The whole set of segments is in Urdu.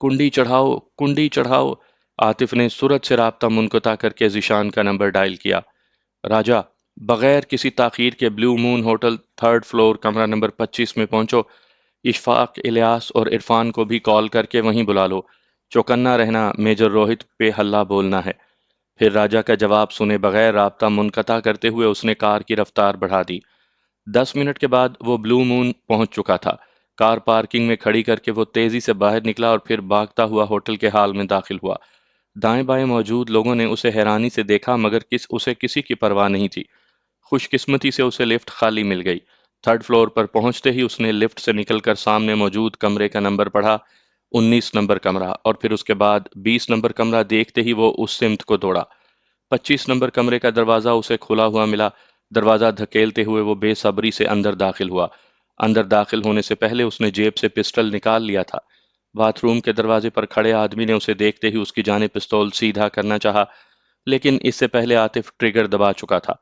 کنڈی چڑھاؤ، کنڈی چڑھاؤ۔ عاطف نے سرعت سے رابطہ منقطع کر کے ذیشان کا نمبر ڈائل کیا۔ راجا، بغیر کسی تاخیر کے بلیو مون ہوٹل تھرڈ فلور کمرہ نمبر 25 میں پہنچو۔ اشفاق، الیاس اور عرفان کو بھی کال کر کے وہیں بلا لو۔ چوکنا رہنا، میجر روہت پہ ہلہ بولنا ہے۔ پھر راجا کا جواب سنے بغیر رابطہ منقطع کرتے ہوئے اس نے کار کی رفتار بڑھا دی۔ 10 منٹ کے بعد وہ بلیو مون پہنچ چکا تھا۔ کار پارکنگ میں کھڑی کر کے وہ تیزی سے باہر نکلا اور پھر بھاگتا ہوا ہوٹل کے ہال میں داخل ہوا۔ دائیں بائیں موجود لوگوں نے اسے حیرانی سے دیکھا مگر اسے کسی کی پرواہ نہیں تھی۔ خوش قسمتی سے اسے لفٹ خالی مل گئی۔ تھرڈ فلور پر پہنچتے ہی اس نے لفٹ سے نکل کر سامنے موجود کمرے کا نمبر پڑھا، 19 نمبر کمرہ، اور پھر اس کے بعد 20 نمبر کمرہ دیکھتے ہی وہ اس سمت کو دوڑا۔ 25 نمبر کمرے کا دروازہ اسے کھلا ہوا ملا۔ دروازہ دھکیلتے ہوئے وہ بے صبری سے اندر داخل ہوا۔ اندر داخل ہونے سے پہلے اس نے جیب سے پسٹل نکال لیا تھا۔ باتھ روم کے دروازے پر کھڑے آدمی نے اسے دیکھتے ہی اس کی جانب پستول سیدھا کرنا چاہا، لیکن اس سے پہلے عاطف ٹریگر دبا چکا تھا۔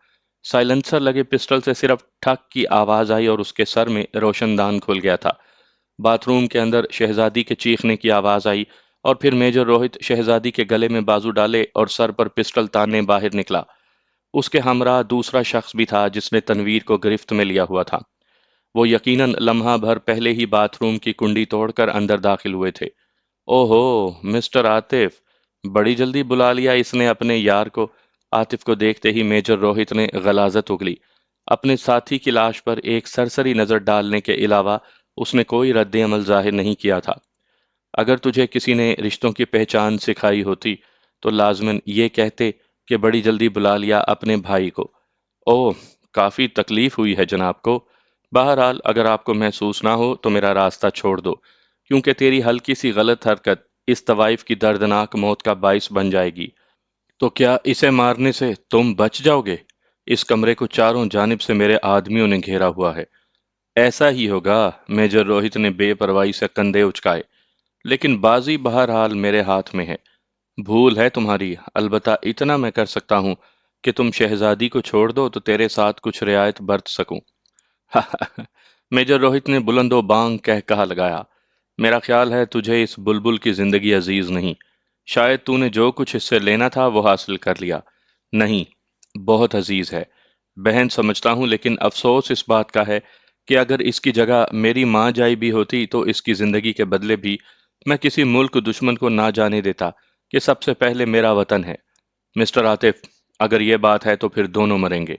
سائلنسر لگے پسٹل سے صرف ٹھک کی آواز آئی اور اس کے سر میں روشن دان کھل گیا تھا۔ باتھ روم کے اندر شہزادی کے چیخنے کی آواز آئی اور پھر میجر روہت شہزادی کے گلے میں بازو ڈالے اور سر پر پسٹل تانے باہر نکلا۔ اس کے ہمراہ دوسرا شخص بھی تھا جس نے تنویر کو گرفت میں لیا ہوا تھا۔ وہ یقیناً لمحہ بھر پہلے ہی باتھ روم کی کنڈی توڑ کر اندر داخل ہوئے تھے۔ اوہو، مسٹر عاطف، بڑی جلدی بلا لیا اس نے اپنے یار کو۔ عاطف کو دیکھتے ہی میجر روہت نے غلاظت اگلی۔ اپنے ساتھی کی لاش پر ایک سرسری نظر ڈالنے کے علاوہ اس نے کوئی رد عمل ظاہر نہیں کیا تھا۔ اگر تجھے کسی نے رشتوں کی پہچان سکھائی ہوتی تو لازماً یہ کہتے کہ بڑی جلدی بلا لیا اپنے بھائی کو۔ اوہ، کافی تکلیف ہوئی ہے جناب کو۔ بہرحال اگر آپ کو محسوس نہ ہو تو میرا راستہ چھوڑ دو، کیونکہ تیری ہلکی سی غلط حرکت اس طوائف کی دردناک موت کا باعث بن جائے گی۔ تو کیا اسے مارنے سے تم بچ جاؤ گے؟ اس کمرے کو چاروں جانب سے میرے آدمیوں نے گھیرا ہوا ہے۔ ایسا ہی ہوگا، میجر روہت نے بے پرواہی سے کندھے اچکائے، لیکن بازی بہرحال میرے ہاتھ میں ہے۔ بھول ہے تمہاری، البتہ اتنا میں کر سکتا ہوں کہ تم شہزادی کو چھوڑ دو تو تیرے ساتھ کچھ رعایت برت سکوں۔ میجر روہت نے بلند و بانگ کہہ کہا لگایا، میرا خیال ہے تجھے اس بلبل کی زندگی عزیز نہیں۔ شاید تو نے جو کچھ اس سے لینا تھا وہ حاصل کر لیا۔ نہیں، بہت عزیز ہے، بہن سمجھتا ہوں، لیکن افسوس اس بات کا ہے کہ اگر اس کی جگہ میری ماں جائی بھی ہوتی تو اس کی زندگی کے بدلے بھی میں کسی ملک دشمن کو نہ جانے دیتا کہ سب سے پہلے میرا وطن ہے۔ مسٹر عاطف، اگر یہ بات ہے تو پھر دونوں مریں گے۔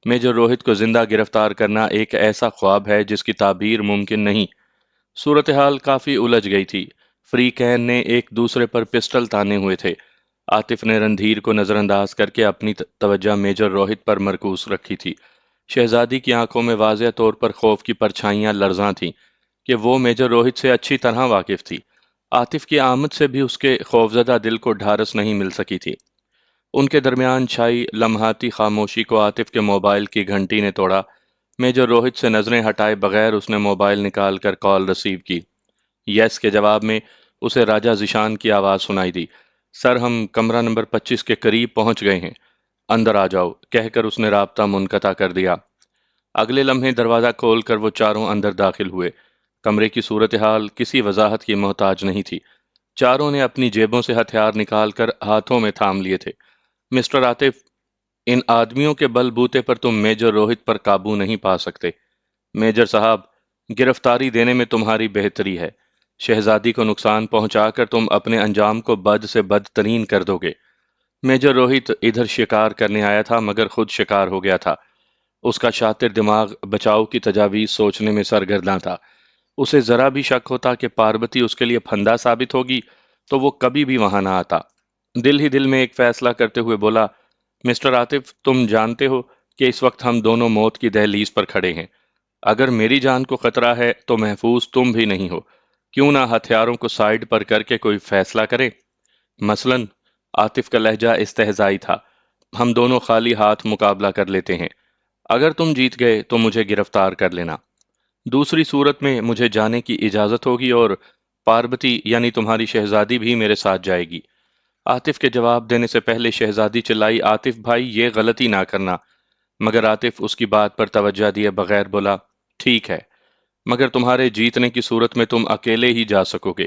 میجر روہت کو زندہ گرفتار کرنا ایک ایسا خواب ہے جس کی تعبیر ممکن نہیں۔ صورتحال کافی الجھ گئی تھی۔ فری کین نے ایک دوسرے پر پسٹل تانے ہوئے تھے۔ عاطف نے رندھیر کو نظر انداز کر کے اپنی توجہ میجر روہت پر مرکوز رکھی تھی۔ شہزادی کی آنکھوں میں واضح طور پر خوف کی پرچھائیاں لرزاں تھیں کہ وہ میجر روہت سے اچھی طرح واقف تھی۔ عاطف کی آمد سے بھی اس کے خوفزدہ دل کو ڈھارس نہیں مل سکی تھی۔ ان کے درمیان چھائی لمحاتی خاموشی کو عاطف کے موبائل کی گھنٹی نے توڑا۔ میجر روہت سے نظریں ہٹائے بغیر اس نے موبائل نکال کر کال ریسیو کی۔ یس کے جواب میں اسے راجہ ذیشان کی آواز سنائی دی۔ سر، ہم کمرہ نمبر 25 کے قریب پہنچ گئے ہیں، اندر آ جاؤ، کہہ کر اس نے رابطہ منقطع کر دیا۔ اگلے لمحے دروازہ کھول کر وہ چاروں اندر داخل ہوئے۔ کمرے کی صورتحال کسی وضاحت کی محتاج نہیں تھی۔ چاروں نے اپنی جیبوں سے ہتھیار نکال کر ہاتھوں میں تھام لیے تھے۔ مسٹر عاطف، ان آدمیوں کے بل بوتے پر تم میجر روہت پر قابو نہیں پا سکتے۔ میجر صاحب، گرفتاری دینے میں تمہاری بہتری ہے۔ شہزادی کو نقصان پہنچا کر تم اپنے انجام کو بد سے بدترین کر دو گے۔ میجر روہت ادھر شکار کرنے آیا تھا مگر خود شکار ہو گیا تھا۔ اس کا شاطر دماغ بچاؤ کی تجاویز سوچنے میں سرگرداں تھا۔ اسے ذرا بھی شک ہوتا کہ پاربتی اس کے لیے پھندا ثابت ہوگی تو وہ کبھی بھی وہاں نہ آتا۔ دل ہی دل میں ایک فیصلہ کرتے ہوئے بولا، مسٹر عاطف، تم جانتے ہو کہ اس وقت ہم دونوں موت کی دہلیز پر کھڑے ہیں۔ اگر میری جان کو خطرہ ہے تو محفوظ تم بھی نہیں ہو۔ کیوں نہ ہتھیاروں کو سائیڈ پر کر کے کوئی فیصلہ کرے؟ مثلاً، عاطف کا لہجہ استہزائی تھا، ہم دونوں خالی ہاتھ مقابلہ کر لیتے ہیں۔ اگر تم جیت گئے تو مجھے گرفتار کر لینا۔ دوسری صورت میں مجھے جانے کی اجازت ہوگی اور پاربتی یعنی تمہاری شہزادی بھی میرے ساتھ جائے گی۔ عاطف کے جواب دینے سے پہلے شہزادی چلائی، عاطف بھائی یہ غلطی نہ کرنا، مگر عاطف اس کی بات پر توجہ دیے بغیر بولا، ٹھیک ہے، مگر تمہارے جیتنے کی صورت میں تم اکیلے ہی جا سکو گے۔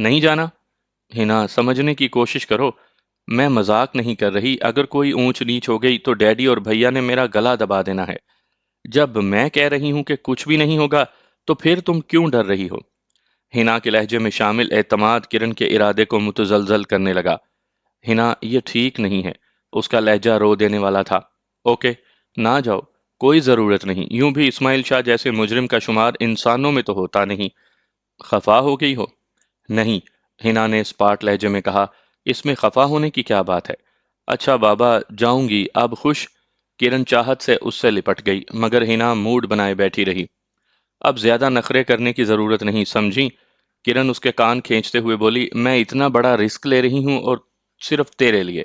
نہیں جانا؟ ہنا سمجھنے کی کوشش کرو، میں مذاق نہیں کر رہی، اگر کوئی اونچ نیچ ہو گئی تو ڈیڈی اور بھیا نے میرا گلا دبا دینا ہے۔ جب میں کہہ رہی ہوں کہ کچھ بھی نہیں ہوگا تو پھر تم کیوں ڈر رہی ہو؟ ہنا کے لہجے میں شامل اعتماد کرن کے ارادے کو متزلزل کرنے لگا۔ ہنا یہ ٹھیک نہیں ہے، اس کا لہجہ رو دینے والا تھا۔ اوکے، نہ جاؤ، کوئی ضرورت نہیں، یوں بھی اسماعیل شاہ جیسے مجرم کا شمار انسانوں میں تو ہوتا نہیں۔ خفا ہو گئی ہو؟ نہیں، ہنا نے اسپاٹ لہجے میں کہا، اس میں خفا ہونے کی کیا بات ہے؟ اچھا بابا، جاؤں گی اب خوش؟ کرن چاہت سے اس سے لپٹ گئی، مگر ہنا موڈ بنائے بیٹھی رہی۔ اب زیادہ نخرے کرنے کی ضرورت نہیں، سمجھی؟ کرن اس کے کان کھینچتے ہوئے بولی، میں اتنا بڑا رسک لے رہی ہوں اور صرف تیرے لیے۔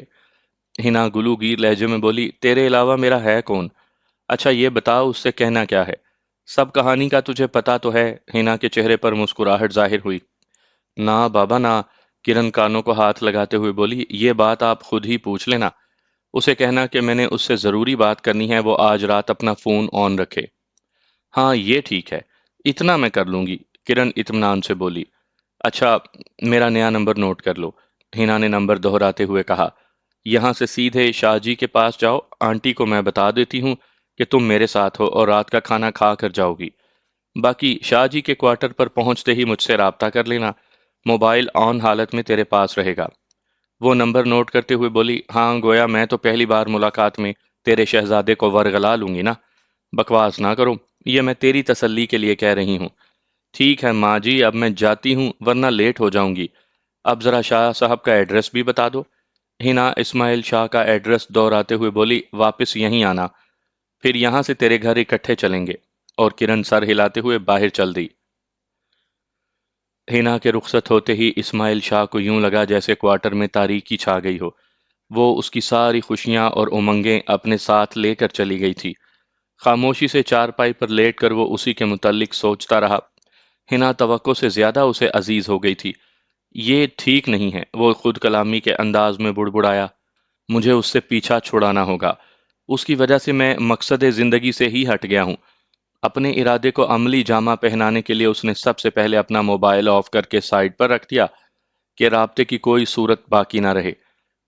ہنا گلو گیر لہجے میں بولی، تیرے علاوہ میرا ہے کون؟ اچھا یہ بتاؤ اس سے کہنا کیا ہے؟ سب کہانی کا تجھے پتا تو ہے؟ ہنا کے چہرے پر مسکراہٹ ظاہر ہوئی۔ نہ بابا نہ، کرن کانوں کو ہاتھ لگاتے ہوئے بولی، یہ بات آپ خود ہی پوچھ لینا، اسے کہنا کہ میں نے اس سے ضروری بات کرنی ہے، وہ آج رات اپنا فون آن رکھے۔ ہاں یہ ٹھیک ہے، اتنا میں کر لوں گی، کرن اطمینان سے بولی۔ اچھا، میرا نیا نمبر نوٹ کر لو، ہنا نے نمبر دہراتے ہوئے کہا۔ یہاں سے سیدھے شاہ جی کے پاس جاؤ، آنٹی کو میں بتا دیتی ہوں کہ تم میرے ساتھ ہو اور رات کا کھانا کھا کر جاؤ گی۔ باقی شاہ جی کے کوارٹر پر پہنچتے ہی مجھ سے رابطہ کر لینا، موبائل آن حالت میں تیرے پاس رہے گا۔ وہ نمبر نوٹ کرتے ہوئے بولی، ہاں گویا میں تو پہلی بار ملاقات میں تیرے شہزادے کو ورغلا لوں گی نا۔ بکواس نہ کرو، یہ میں تیری تسلی کے لیے کہہ رہی ہوں۔ ٹھیک ہے ماں جی، اب میں جاتی ہوں ورنہ لیٹ ہو جاؤں گی۔ اب ذرا شاہ صاحب کا ایڈریس بھی بتا دو۔ ہنا اسماعیل شاہ کا ایڈریس دہراتے ہوئے بولی، واپس یہیں آنا، پھر یہاں سے تیرے گھر اکٹھے چلیں گے، اور کرن سر ہلاتے ہوئے باہر چل دی۔ ہنا کے رخصت ہوتے ہی اسماعیل شاہ کو یوں لگا جیسے کوارٹر میں تاریکی چھا گئی ہو، وہ اس کی ساری خوشیاں اور امنگیں اپنے ساتھ لے کر چلی گئی تھی۔ خاموشی سے چارپائی پر لیٹ کر وہ اسی کے متعلق سوچتا رہا۔ ہنا توقع سے زیادہ اسے عزیز ہو گئی تھی۔ یہ ٹھیک نہیں ہے، وہ خود کلامی کے انداز میں بڑبڑایا۔ مجھے اس سے پیچھا چھڑانا ہوگا، اس کی وجہ سے میں مقصد زندگی سے ہی ہٹ گیا ہوں۔ اپنے ارادے کو عملی جامہ پہنانے کے لیے اس نے سب سے پہلے اپنا موبائل آف کر کے سائڈ پر رکھ دیا کہ رابطے کی کوئی صورت باقی نہ رہے۔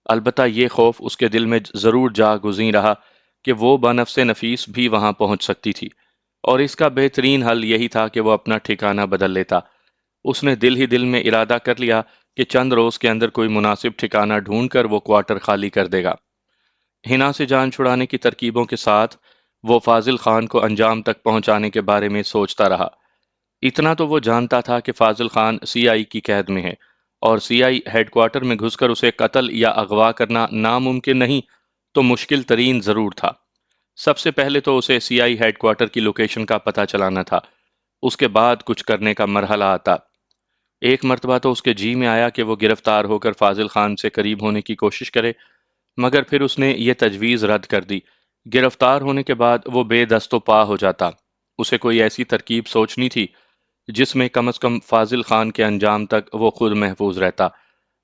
البتہ یہ خوف اس کے دل میں ضرور جا گزین رہا کہ وہ بنفس نفیس بھی وہاں پہنچ سکتی تھی، اور اس کا بہترین حل یہی تھا کہ وہ اپنا ٹھکانہ بدل لیتا۔ اس نے دل ہی دل میں ارادہ کر لیا کہ چند روز کے اندر کوئی مناسب ٹھکانہ ڈھونڈ کر وہ کوارٹر خالی کر دے گا۔ ہنا سے جان چھڑانے کی ترکیبوں کے ساتھ وہ فاضل خان کو انجام تک پہنچانے کے بارے میں سوچتا رہا۔ اتنا تو وہ جانتا تھا کہ فاضل خان سی آئی کی قید میں ہے، اور سی آئی ہیڈ کوارٹر میں گھس کر اسے قتل یا اغوا کرنا ناممکن نہیں تو مشکل ترین ضرور تھا۔ سب سے پہلے تو اسے سی آئی ہیڈ کوارٹر کی لوکیشن کا پتہ چلانا تھا، اس کے بعد کچھ کرنے کا مرحلہ آتا۔ ایک مرتبہ تو اس کے جی میں آیا کہ وہ گرفتار ہو کر فاضل خان سے قریب ہونے کی کوشش کرے، مگر پھر اس نے یہ تجویز رد کر دی۔ گرفتار ہونے کے بعد وہ بے دست و پا ہو جاتا۔ اسے کوئی ایسی ترکیب سوچنی تھی جس میں کم از کم فاضل خان کے انجام تک وہ خود محفوظ رہتا۔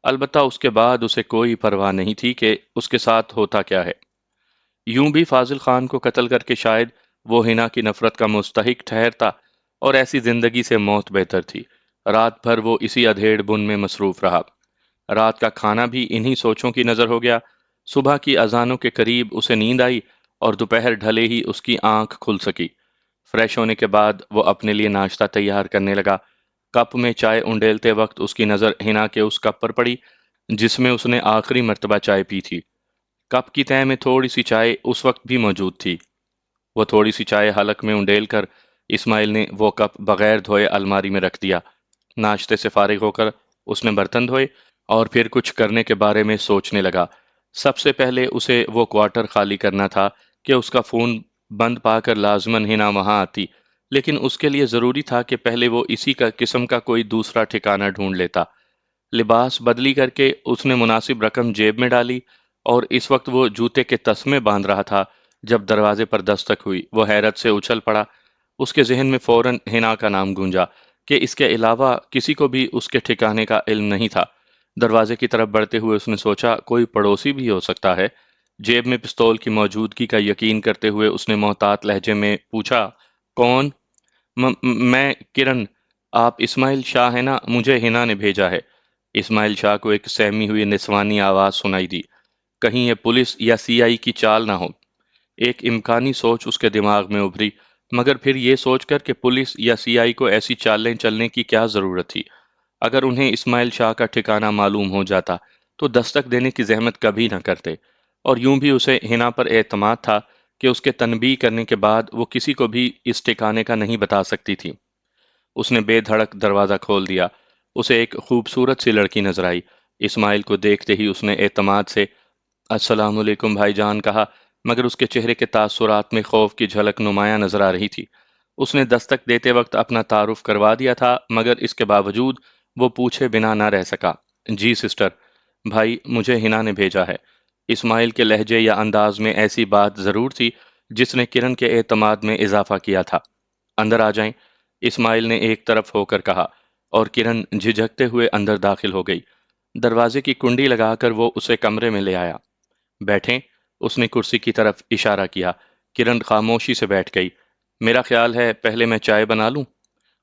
البتہ اس کے بعد اسے کوئی پرواہ نہیں تھی کہ اس کے ساتھ ہوتا کیا ہے۔ یوں بھی فاضل خان کو قتل کر کے شاید وہ ہنا کی نفرت کا مستحق ٹھہرتا، اور ایسی زندگی سے موت بہتر تھی۔ رات بھر وہ اسی ادھیڑ بن میں مصروف رہا۔ رات کا کھانا بھی انہی سوچوں کی نظر ہو گیا۔ صبح کی اذانوں کے قریب اسے نیند آئی، اور دوپہر ڈھلے ہی اس کی آنکھ کھل سکی۔ فریش ہونے کے بعد وہ اپنے لیے ناشتہ تیار کرنے لگا۔ کپ میں چائے انڈیلتے وقت اس کی نظر ہنا کے اس کپ پر پڑی جس میں اس نے آخری مرتبہ چائے پی تھی۔ کپ کی تہہ میں تھوڑی سی چائے اس وقت بھی موجود تھی۔ وہ تھوڑی سی چائے حلق میں انڈیل کر اسماعیل نے وہ کپ بغیر دھوئے الماری میں رکھ دیا۔ ناشتے سے فارغ ہو کر اس نے برتن دھوئے اور پھر کچھ کرنے کے بارے میں سوچنے لگا۔ سب سے پہلے اسے وہ کوارٹر خالی کرنا تھا کہ اس کا فون بند پا کر لازماً ہنا وہاں آتی، لیکن اس کے لیے ضروری تھا کہ پہلے وہ اسی کا قسم کا کوئی دوسرا ٹھکانہ ڈھونڈ لیتا۔ لباس بدلی کر کے اس نے مناسب رقم جیب میں ڈالی، اور اس وقت وہ جوتے کے تسمے باندھ رہا تھا جب دروازے پر دستک ہوئی۔ وہ حیرت سے اچھل پڑا۔ اس کے ذہن میں فوراً ہنا کا نام گونجا کہ اس کے علاوہ کسی کو بھی اس کے ٹھکانے کا علم نہیں تھا۔ دروازے کی طرف بڑھتے ہوئے اس نے سوچا کوئی پڑوسی بھی ہو سکتا ہے۔ جیب میں پستول کی موجودگی کا یقین کرتے ہوئے اس نے محتاط لہجے میں پوچھا، کون؟ میں کرن، آپ اسماعیل شاہ ہیں نا؟ مجھے ہنا نے بھیجا ہے۔ اسماعیل شاہ کو ایک سہمی ہوئی نسوانی آواز سنائی دی، کہیں یہ پولیس یا سی آئی کی چال نہ ہو۔ ایک امکانی سوچ اس کے دماغ میں ابھری، مگر پھر یہ سوچ کر کہ پولیس یا سی آئی کو ایسی چالیں چلنے کی کیا ضرورت تھی؟ اگر انہیں اسماعیل شاہ کا ٹھکانہ معلوم ہو جاتا تو دستک دینے کی زحمت کبھی نہ کرتے، اور یوں بھی اسے ہنا پر اعتماد تھا کہ اس کے تنبیہ کرنے کے بعد وہ کسی کو بھی اس ٹھکانے کا نہیں بتا سکتی تھی۔ اس نے بے دھڑک دروازہ کھول دیا۔ اسے ایک خوبصورت سی لڑکی نظر آئی۔ اسماعیل کو دیکھتے ہی اس نے اعتماد سے السلام علیکم بھائی جان کہا، مگر اس کے چہرے کے تاثرات میں خوف کی جھلک نمایاں نظر آ رہی تھی۔ اس نے دستک دیتے وقت اپنا تعارف کروا دیا تھا، مگر اس کے باوجود وہ پوچھے بنا نہ رہ سکا۔ جی سسٹر، بھائی مجھے ہنا نے بھیجا ہے۔ اسماعیل کے لہجے یا انداز میں ایسی بات ضرور تھی جس نے کرن کے اعتماد میں اضافہ کیا تھا۔ اندر آ جائیں، اسماعیل نے ایک طرف ہو کر کہا، اور کرن جھجکتے ہوئے اندر داخل ہو گئی۔ دروازے کی کنڈی لگا کر وہ اسے کمرے میں لے آیا۔ بیٹھیں، اس نے کرسی کی طرف اشارہ کیا۔ کرن خاموشی سے بیٹھ گئی۔ میرا خیال ہے پہلے میں چائے بنا لوں؟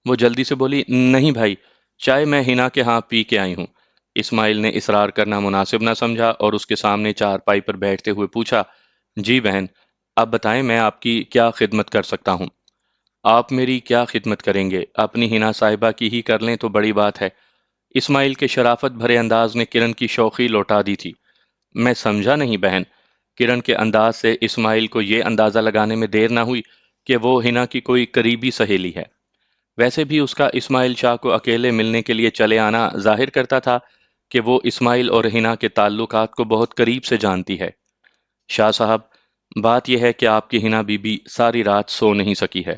وہ جلدی سے بولی، نہیں بھائی، چائے میں ہنا کے ہاں پی کے آئی ہوں۔ اسماعیل نے اصرار کرنا مناسب نہ سمجھا اور اس کے سامنے چارپائی پر بیٹھتے ہوئے پوچھا، جی بہن، آپ بتائیں میں آپ کی کیا خدمت کر سکتا ہوں؟ آپ میری کیا خدمت کریں گے؟ اپنی ہنا صاحبہ کی ہی کر لیں تو بڑی بات ہے۔ اسماعیل کے شرافت بھرے انداز نے کرن کی شوخی لوٹا دی تھی۔ میں سمجھا نہیں بہن۔ کرن کے انداز سے اسماعیل کو یہ اندازہ لگانے میں دیر نہ ہوئی کہ وہ ہنا کی کوئی قریبی سہیلی ہے۔ ویسے بھی اس کا اسماعیل شاہ کو اکیلے ملنے کے لیے چلے آنا ظاہر کرتا تھا کہ وہ اسماعیل اور ہنا کے تعلقات کو بہت قریب سے جانتی ہے۔ شاہ صاحب، بات یہ ہے کہ آپ کی ہنا بی بی ساری رات سو نہیں سکی ہے،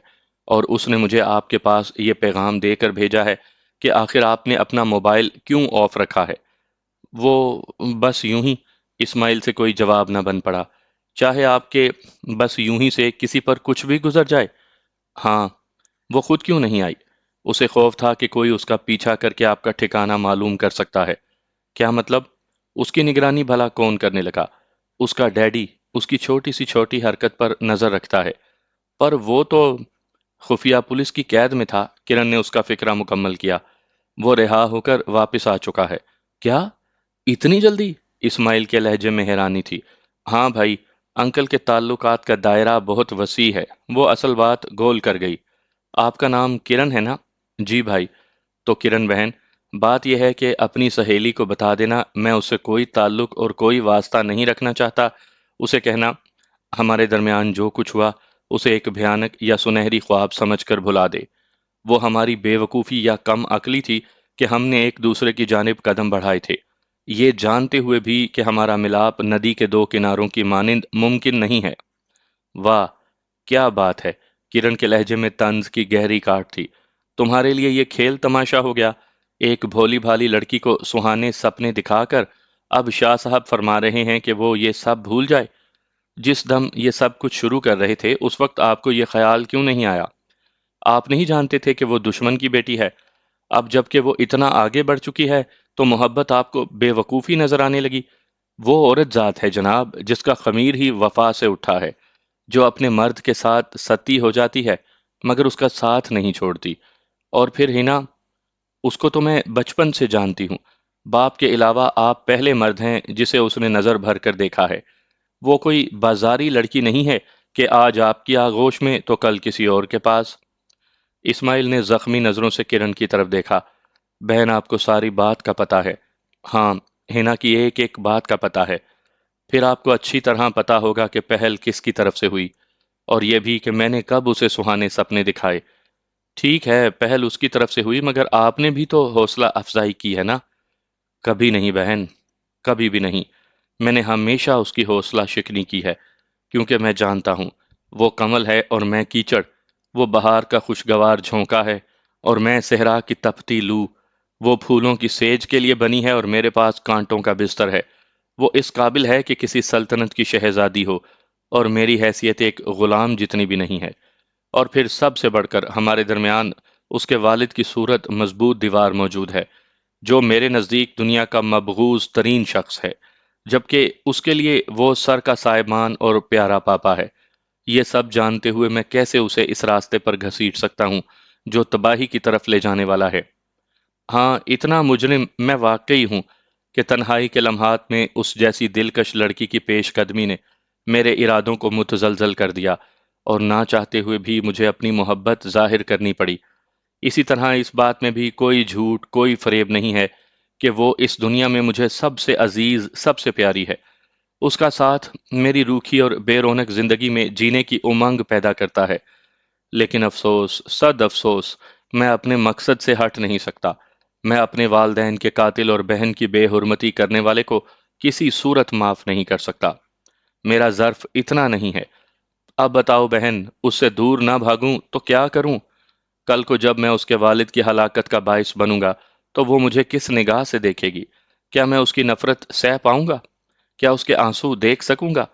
اور اس نے مجھے آپ کے پاس یہ پیغام دے کر بھیجا ہے کہ آخر آپ نے اپنا موبائل کیوں آف رکھا ہے۔ وہ بس یوں ہی، اسماعیل سے کوئی جواب نہ بن پڑا۔ چاہے آپ کے بس یوں ہی سے کسی پر کچھ بھی گزر جائے؟ ہاں، وہ خود کیوں نہیں آئی؟ اسے خوف تھا کہ کوئی اس کا پیچھا کر کے آپ کا ٹھکانہ معلوم کر سکتا ہے۔ کیا مطلب؟ اس کی نگرانی بھلا کون کرنے لگا؟ اس کا ڈیڈی اس کی چھوٹی سی چھوٹی حرکت پر نظر رکھتا ہے، پر وہ تو خفیہ پولیس کی قید میں تھا۔ کرن نے اس کا فکرہ مکمل کیا۔ وہ رہا ہو کر واپس آ چکا ہے۔ کیا؟ اتنی جلدی؟ اسماعیل کے لہجے میں حیرانی تھی۔ ہاں بھائی، انکل کے تعلقات کا دائرہ بہت وسیع ہے، وہ اصل بات گول کر گئی۔ آپ کا نام کرن ہے نا؟ جی بھائی۔ تو کرن بہن، بات یہ ہے کہ اپنی سہیلی کو بتا دینا میں اس سے کوئی تعلق اور کوئی واسطہ نہیں رکھنا چاہتا۔ اسے کہنا ہمارے درمیان جو کچھ ہوا اسے ایک بھیانک یا سنہری خواب سمجھ کر بھلا دے۔ وہ ہماری بے وقوفی یا کم عقلی تھی کہ ہم نے ایک دوسرے کی جانب قدم بڑھائے تھے، یہ جانتے ہوئے بھی کہ ہمارا ملاپ ندی کے دو کناروں کی مانند ممکن نہیں ہے۔ واہ، کیا بات ہے! کرن کے لہجے میں طنز کی گہری کاٹ تھی۔ تمہارے لیے یہ کھیل تماشا ہو گیا؟ ایک بھولی بھالی لڑکی کو سہانے سپنے دکھا کر اب شاہ صاحب فرما رہے ہیں کہ وہ یہ سب بھول جائے؟ جس دم یہ سب کچھ شروع کر رہے تھے اس وقت آپ کو یہ خیال کیوں نہیں آیا؟ آپ نہیں جانتے تھے کہ وہ دشمن کی بیٹی ہے؟ اب جب کہ وہ اتنا آگے بڑھ چکی ہے تو محبت آپ کو بے وقوفی نظر آنے لگی؟ وہ عورت ذات ہے جناب جس کا خمیر ہی وفا سے اٹھا ہے، جو اپنے مرد کے ساتھ ستی ہو جاتی ہے مگر اس کا ساتھ نہیں چھوڑتی۔ اور پھر ہنا، اس کو تو میں بچپن سے جانتی ہوں۔ باپ کے علاوہ آپ پہلے مرد ہیں جسے اس نے نظر بھر کر دیکھا ہے۔ وہ کوئی بازاری لڑکی نہیں ہے کہ آج آپ کی آغوش میں تو کل کسی اور کے پاس۔ اسماعیل نے زخمی نظروں سے کرن کی طرف دیکھا۔ بہن، آپ کو ساری بات کا پتہ ہے؟ ہاں، ہنا کی ایک ایک بات کا پتہ ہے۔ پھر آپ کو اچھی طرح پتہ ہوگا کہ پہل کس کی طرف سے ہوئی، اور یہ بھی کہ میں نے کب اسے سہانے سپنے دکھائے۔ ٹھیک ہے، پہل اس کی طرف سے ہوئی، مگر آپ نے بھی تو حوصلہ افزائی کی ہے نا؟ کبھی نہیں بہن، کبھی بھی نہیں۔ میں نے ہمیشہ اس کی حوصلہ شکنی کی ہے، کیونکہ میں جانتا ہوں وہ کمل ہے اور میں کیچڑ، وہ بہار کا خوشگوار جھونکا ہے اور میں صحرا کی تپتی لو، وہ پھولوں کی سیج کے لیے بنی ہے اور میرے پاس کانٹوں کا بستر ہے۔ وہ اس قابل ہے کہ کسی سلطنت کی شہزادی ہو، اور میری حیثیت ایک غلام جتنی بھی نہیں ہے۔ اور پھر سب سے بڑھ کر ہمارے درمیان اس کے والد کی صورت مضبوط دیوار موجود ہے، جو میرے نزدیک دنیا کا مبغوض ترین شخص ہے، جبکہ اس کے لیے وہ سر کا سائبان اور پیارا پاپا ہے۔ یہ سب جانتے ہوئے میں کیسے اسے اس راستے پر گھسیٹ سکتا ہوں جو تباہی کی طرف لے جانے والا ہے؟ ہاں، اتنا مجرم میں واقعی ہوں کہ تنہائی کے لمحات میں اس جیسی دلکش لڑکی کی پیش قدمی نے میرے ارادوں کو متزلزل کر دیا، اور نہ چاہتے ہوئے بھی مجھے اپنی محبت ظاہر کرنی پڑی۔ اسی طرح اس بات میں بھی کوئی جھوٹ، کوئی فریب نہیں ہے کہ وہ اس دنیا میں مجھے سب سے عزیز، سب سے پیاری ہے۔ اس کا ساتھ میری روکھی اور بے رونق زندگی میں جینے کی امنگ پیدا کرتا ہے، لیکن افسوس، صد افسوس، میں اپنے مقصد سے ہٹ نہیں سکتا۔ میں اپنے والدین کے قاتل اور بہن کی بے حرمتی کرنے والے کو کسی صورت معاف نہیں کر سکتا۔ میرا ظرف اتنا نہیں ہے۔ اب بتاؤ بہن، اس سے دور نہ بھاگوں تو کیا کروں؟ کل کو جب میں اس کے والد کی ہلاکت کا باعث بنوں گا تو وہ مجھے کس نگاہ سے دیکھے گی؟ کیا میں اس کی نفرت سہ پاؤں گا؟ کیا اس کے آنسو دیکھ سکوں گا؟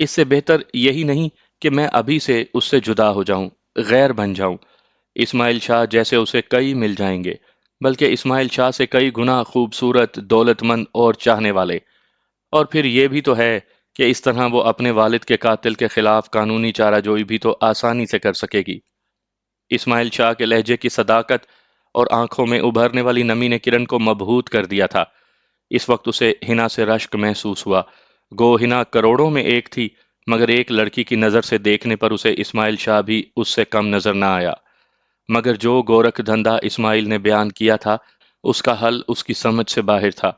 اس سے بہتر یہی نہیں کہ میں ابھی سے اس سے جدا ہو جاؤں، غیر بن جاؤں۔ اسماعیل شاہ جیسے اسے کئی مل جائیں گے، بلکہ اسماعیل شاہ سے کئی گنا خوبصورت، دولت مند اور چاہنے والے۔ اور پھر یہ بھی تو ہے کہ اس طرح وہ اپنے والد کے قاتل کے خلاف قانونی چارہ جوئی بھی تو آسانی سے کر سکے گی۔ اسماعیل شاہ کے لہجے کی صداقت اور آنکھوں میں ابھرنے والی نمی نے کرن کو مبہوت کر دیا تھا۔ اس وقت اسے ہنا سے رشک محسوس ہوا۔ گو ہنا کروڑوں میں ایک تھی، مگر ایک لڑکی کی نظر سے دیکھنے پر اسے اسماعیل شاہ بھی اس سے کم نظر نہ آیا۔ مگر جو گورکھ دھندا اسماعیل نے بیان کیا تھا، اس کا حل اس کی سمجھ سے باہر تھا۔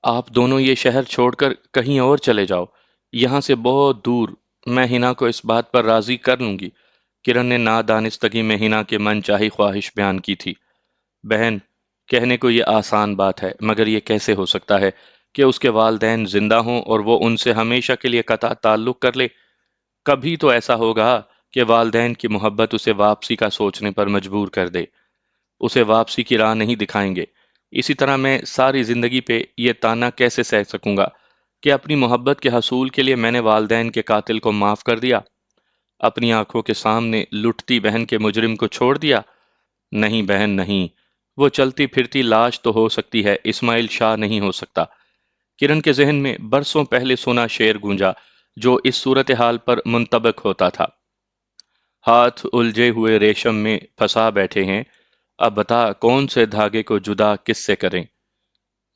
آپ دونوں یہ شہر چھوڑ کر کہیں اور چلے جاؤ، یہاں سے بہت دور۔ میں ہنا کو اس بات پر راضی کر لوں گی۔ کرن نے نادانستگی میں ہنا کے من چاہی خواہش بیان کی تھی۔ بہن، کہنے کو یہ آسان بات ہے، مگر یہ کیسے ہو سکتا ہے کہ اس کے والدین زندہ ہوں اور وہ ان سے ہمیشہ کے لیے قطع تعلق کر لے؟ کبھی تو ایسا ہوگا کہ والدین کی محبت اسے واپسی کا سوچنے پر مجبور کر دے، اسے واپسی کی راہ نہیں دکھائیں گے۔ اسی طرح میں ساری زندگی پہ یہ تانا کیسے سہ سکوں گا کہ اپنی محبت کے حصول کے لیے میں نے والدین کے قاتل کو معاف کر دیا، اپنی آنکھوں کے سامنے لٹتی بہن کے مجرم کو چھوڑ دیا؟ نہیں بہن، نہیں۔ وہ چلتی پھرتی لاش تو ہو سکتی ہے، اسماعیل شاہ نہیں ہو سکتا۔ کرن کے ذہن میں برسوں پہلے سنا شعر گونجا جو اس صورتحال پر منطبق ہوتا تھا: ہاتھ الجھے ہوئے ریشم میں پھنسا بیٹھے ہیں، اب بتا کون سے دھاگے کو جدا کس سے کریں۔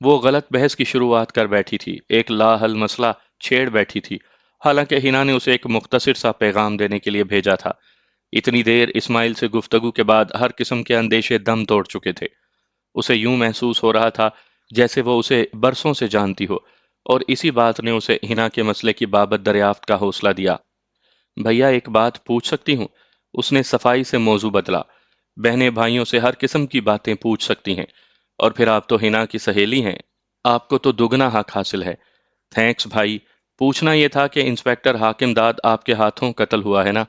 وہ غلط بحث کی شروعات کر بیٹھی تھی، ایک لا حل مسئلہ چھیڑ بیٹھی تھی، حالانکہ ہینا نے اسے ایک مختصر سا پیغام دینے کے لیے بھیجا تھا۔ اتنی دیر اسماعیل سے گفتگو کے بعد ہر قسم کے اندیشے دم توڑ چکے تھے۔ اسے یوں محسوس ہو رہا تھا جیسے وہ اسے برسوں سے جانتی ہو، اور اسی بات نے اسے ہنا کے مسئلے کی بابت دریافت کا حوصلہ دیا۔ بھیا، ایک بات پوچھ سکتی ہوں؟ اس نے صفائی سے موضوع بدلا۔ بہنیں بھائیوں سے ہر قسم کی باتیں پوچھ سکتی ہیں، اور پھر آپ تو ہنا کی سہیلی ہیں، آپ کو تو دگنا حق حاصل ہے۔ تھینکس بھائی۔ پوچھنا یہ تھا کہ انسپیکٹر حاکم داد آپ کے ہاتھوں قتل ہوا ہے نا؟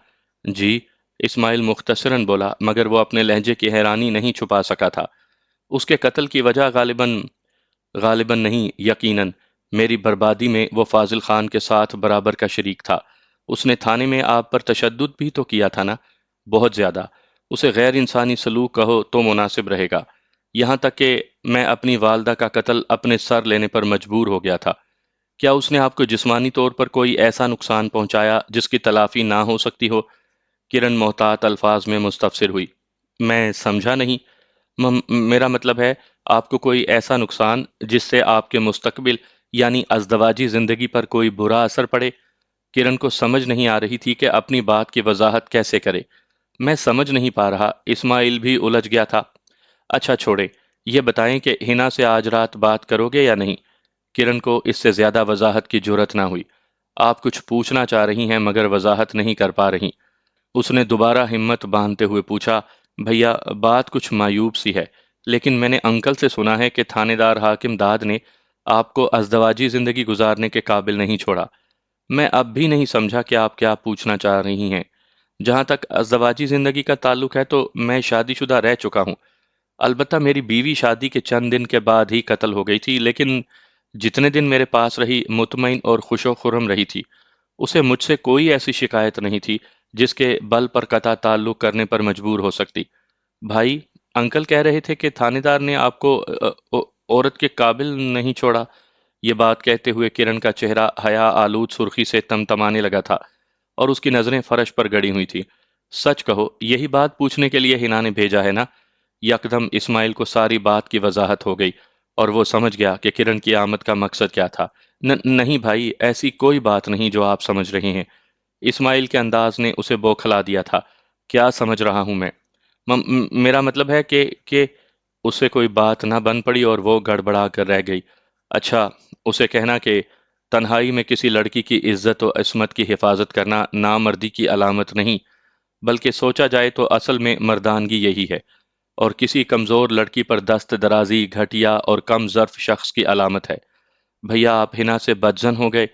جی، اسماعیل مختصراً بولا، مگر وہ اپنے لہجے کی حیرانی نہیں چھپا سکا تھا۔ اس کے قتل کی وجہ غالباً نہیں، یقیناً میری بربادی میں وہ فاضل خان کے ساتھ برابر کا شریک تھا۔ اس نے تھانے میں آپ پر تشدد بھی تو کیا تھا نا؟ بہت زیادہ۔ اسے غیر انسانی سلوک کہو تو مناسب رہے گا۔ یہاں تک کہ میں اپنی والدہ کا قتل اپنے سر لینے پر مجبور ہو گیا تھا۔ کیا اس نے آپ کو جسمانی طور پر کوئی ایسا نقصان پہنچایا جس کی تلافی نہ ہو سکتی ہو؟ کرن محتاط الفاظ میں مستفسر ہوئی۔ میں سمجھا نہیں۔ میرا مطلب ہے، آپ کو کوئی ایسا نقصان جس سے آپ کے مستقبل یعنی ازدواجی زندگی پر کوئی برا اثر پڑے؟ کرن کو سمجھ نہیں آ رہی تھی کہ اپنی بات کی وضاحت کیسے کرے۔ میں سمجھ نہیں پا رہا۔ اسماعیل بھی الجھ گیا تھا۔ اچھا چھوڑے، یہ بتائیں کہ ہنا سے آج رات بات کرو گے یا نہیں؟ کرن کو اس سے زیادہ وضاحت کی جرت نہ ہوئی۔ آپ کچھ پوچھنا چاہ رہی ہیں مگر وضاحت نہیں کر پا رہی۔ اس نے دوبارہ ہمت باندھتے ہوئے پوچھا: بھیا، بات کچھ معیوب سی ہے، لیکن میں نے انکل سے سنا ہے کہ تھانے دار حاکم داد نے آپ کو ازدواجی زندگی گزارنے کے قابل نہیں چھوڑا۔ میں اب بھی نہیں سمجھا کہ آپ کیا پوچھنا چاہ رہی ہیں۔ جہاں تک ازدواجی زندگی کا تعلق ہے تو میں شادی شدہ رہ چکا ہوں۔ البتہ میری بیوی شادی کے چند دن کے بعد ہی قتل ہو گئی تھی، لیکن جتنے دن میرے پاس رہی مطمئن اور خوش و خرم رہی تھی۔ اسے مجھ سے کوئی ایسی شکایت نہیں تھی جس کے بل پر قطع تعلق کرنے پر مجبور ہو سکتی۔ بھائی، انکل کہہ رہے تھے کہ تھانے دار نے آپ کو عورت کے قابل نہیں چھوڑا۔ یہ بات کہتے ہوئے کرن کا چہرہ حیا آلود سرخی سے تمتمانے لگا تھا، اور اس کی نظریں فرش پر گڑی ہوئی تھی۔ سچ کہو، یہی بات پوچھنے کے لیے ہنا نے بھیجا ہے نا؟ یکدم اسماعیل کو ساری بات کی وضاحت ہو گئی اور وہ سمجھ گیا کہ کرن کی آمد کا مقصد کیا تھا۔ نہیں بھائی، ایسی کوئی بات نہیں جو آپ سمجھ رہے ہیں۔ اسماعیل کے انداز نے اسے بوکھلا دیا تھا۔ کیا سمجھ رہا ہوں میں؟ میرا مطلب ہے کہ اسے کوئی بات نہ بن پڑی اور وہ گڑبڑا کر رہ گئی۔ اچھا، اسے کہنا کہ تنہائی میں کسی لڑکی کی عزت و عصمت کی حفاظت کرنا نامردی کی علامت نہیں، بلکہ سوچا جائے تو اصل میں مردانگی یہی ہے، اور کسی کمزور لڑکی پر دست درازی گھٹیا اور کم ظرف شخص کی علامت ہے۔ بھیا، آپ ہنا سے بدزن ہو گئے۔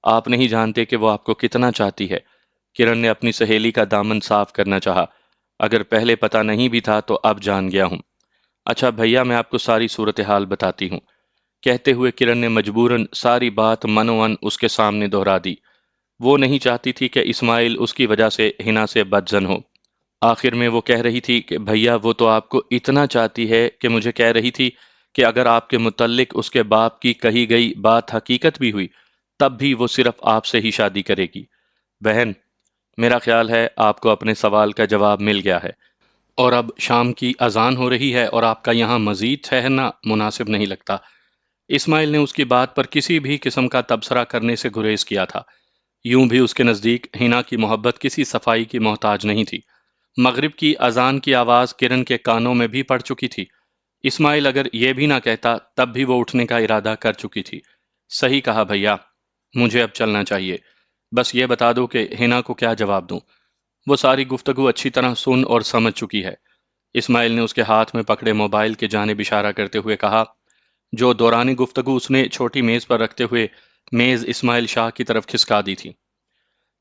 آپ نہیں جانتے کہ وہ آپ کو کتنا چاہتی ہے۔ کرن نے اپنی سہیلی کا دامن صاف کرنا چاہا۔ اگر پہلے پتہ نہیں بھی تھا تو اب جان گیا ہوں۔ اچھا بھیا، میں آپ کو ساری صورتحال بتاتی ہوں۔ کہتے ہوئے کرن نے مجبوراً ساری بات منوان اس کے سامنے دہرا دی۔ وہ نہیں چاہتی تھی کہ اسماعیل اس کی وجہ سے ہنا سے بدزن ہو۔ آخر میں وہ کہہ رہی تھی کہ بھیا، وہ تو آپ کو اتنا چاہتی ہے کہ مجھے کہہ رہی تھی کہ اگر آپ کے متعلق اس کے باپ کی کہی گئی بات حقیقت بھی ہوئی تب بھی وہ صرف آپ سے ہی شادی کرے گی۔ بہن، میرا خیال ہے آپ کو اپنے سوال کا جواب مل گیا ہے، اور اب شام کی اذان ہو رہی ہے اور آپ کا یہاں مزید ٹھہرنا مناسب نہیں لگتا۔ اسماعیل نے اس کی بات پر کسی بھی قسم کا تبصرہ کرنے سے گریز کیا تھا۔ یوں بھی اس کے نزدیک ہنا کی محبت کسی صفائی کی محتاج نہیں تھی۔ مغرب کی اذان کی آواز کرن کے کانوں میں بھی پڑ چکی تھی۔ اسماعیل اگر یہ بھی نہ کہتا تب بھی وہ اٹھنے کا ارادہ کر چکی تھی۔ صحیح کہا بھیا، مجھے اب چلنا چاہیے۔ بس یہ بتا دو کہ ہنا کو کیا جواب دوں۔ وہ ساری گفتگو اچھی طرح سن اور سمجھ چکی ہے۔ اسماعیل نے اس کے ہاتھ میں پکڑے موبائل کے جانب اشارہ کرتے ہوئے کہا، جو دوران گفتگو اس نے چھوٹی میز پر رکھتے ہوئے میز اسماعیل شاہ کی طرف کھسکا دی تھی۔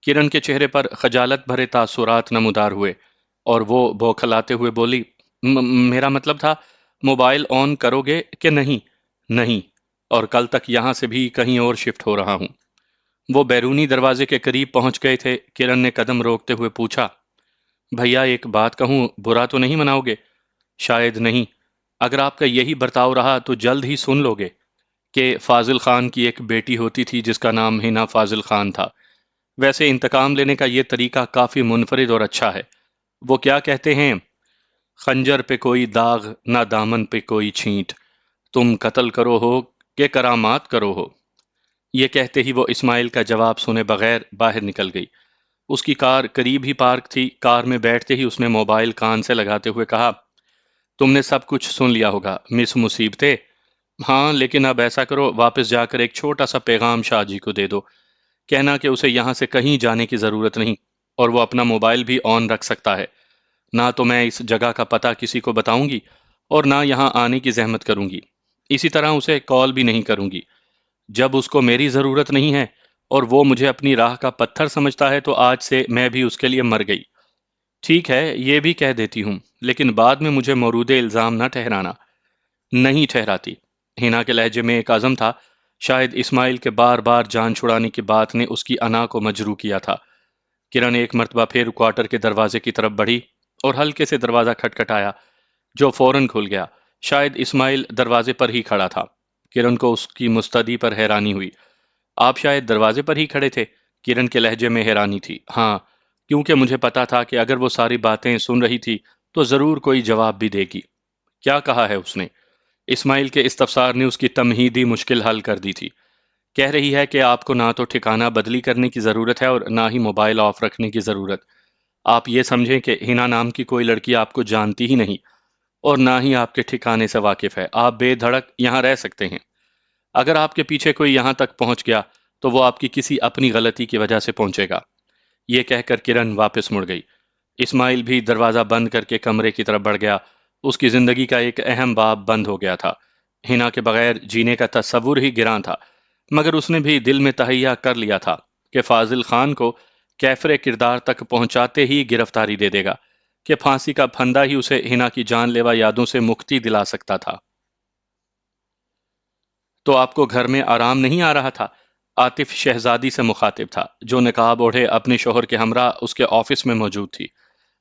کرن کے چہرے پر خجالت بھرے تاثرات نمودار ہوئے اور وہ بوکھلاتے ہوئے بولی، میرا مطلب تھا موبائل آن کرو گے کہ نہیں؟ نہیں، اور کل تک یہاں سے بھی کہیں اور شفٹ ہو رہا ہوں۔ وہ بیرونی دروازے کے قریب پہنچ گئے تھے۔ کرن نے قدم روکتے ہوئے پوچھا، بھیا ایک بات کہوں، برا تو نہیں مناؤ گے؟ شاید نہیں۔ اگر آپ کا یہی برتاؤ رہا تو جلد ہی سن لو گے کہ فاضل خان کی ایک بیٹی ہوتی تھی جس کا نام ہنا فاضل خان تھا۔ ویسے انتقام لینے کا یہ طریقہ کافی منفرد اور اچھا ہے۔ وہ کیا کہتے ہیں، خنجر پہ کوئی داغ نہ دامن پہ کوئی چھینٹ، تم قتل کرو ہو کہ کرامات کرو ہو۔ یہ کہتے ہی وہ اسماعیل کا جواب سنے بغیر باہر نکل گئی۔ اس کی کار قریب ہی پارک تھی۔ کار میں بیٹھتے ہی اس نے موبائل کان سے لگاتے ہوئے کہا، تم نے سب کچھ سن لیا ہوگا مس مصیبتیں۔ ہاں، لیکن اب ایسا کرو، واپس جا کر ایک چھوٹا سا پیغام شاہ جی کو دے دو۔ کہنا کہ اسے یہاں سے کہیں جانے کی ضرورت نہیں، اور وہ اپنا موبائل بھی آن رکھ سکتا ہے۔ نہ تو میں اس جگہ کا پتہ کسی کو بتاؤں گی اور نہ یہاں آنے کی زحمت کروں گی۔ اسی طرح اسے کال بھی نہیں کروں گی۔ جب اس کو میری ضرورت نہیں ہے اور وہ مجھے اپنی راہ کا پتھر سمجھتا ہے تو آج سے میں بھی اس کے لیے مر گئی۔ ٹھیک ہے، یہ بھی کہہ دیتی ہوں، لیکن بعد میں مجھے مورود الزام نہ ٹھہرانا۔ نہیں ٹھہراتی۔ ہنا کے لہجے میں ایک عزم تھا۔ شاید اسماعیل کے بار بار جان چھڑانے کی بات نے اس کی انا کو مجروح کیا تھا۔ کرن ایک مرتبہ پھر کوارٹر کے دروازے کی طرف بڑھی اور ہلکے سے دروازہ کھٹکھٹایا، جو فوراً کھل گیا۔ شاید اسماعیل دروازے پر ہی کھڑا تھا۔ کرن کو اس کی مستدی پر حیرانی ہوئی۔ آپ شاید دروازے پر ہی کھڑے تھے؟ کرن کے لہجے میں حیرانی تھی۔ ہاں، کیونکہ مجھے پتا تھا کہ اگر وہ ساری باتیں سن رہی تھی تو ضرور کوئی جواب بھی دے گی۔ کیا کہا ہے اس نے؟ اسماعیل کے استفسار نے اس کی تمہیدی مشکل حل کر دی تھی۔ کہہ رہی ہے کہ آپ کو نہ تو ٹھکانہ بدلی کرنے کی ضرورت ہے اور نہ ہی موبائل آف رکھنے کی ضرورت۔ آپ یہ سمجھیں کہ ہنا نام کی کوئی لڑکی آپ کو جانتی ہی نہیں اور نہ ہی آپ کے ٹھکانے سے واقف ہے۔ آپ بے دھڑک یہاں رہ سکتے ہیں۔ اگر آپ کے پیچھے کوئی یہاں تک پہنچ گیا تو وہ آپ کی کسی اپنی غلطی کی وجہ سے پہنچے گا۔ یہ کہہ کر کرن واپس مڑ گئی۔ اسماعیل بھی دروازہ بند کر کے کمرے کی طرف بڑھ گیا۔ اس کی زندگی کا ایک اہم باب بند ہو گیا تھا۔ ہنا کے بغیر جینے کا تصور ہی گراں تھا، مگر اس نے بھی دل میں تہیہ کر لیا تھا کہ فاضل خان کو کیفر کردار تک پہنچاتے ہی گرفتاری دے دے گا، کہ پھانسی کا پھندا ہی اسے ہنا کی جان لیوا یادوں سے مکتی دلا سکتا تھا۔ تو آپ کو گھر میں آرام نہیں آ رہا تھا؟ عاطف شہزادی سے مخاطب تھا، جو نقاب اوڑھے اپنے شوہر کے ہمراہ اس کے آفس میں موجود تھی۔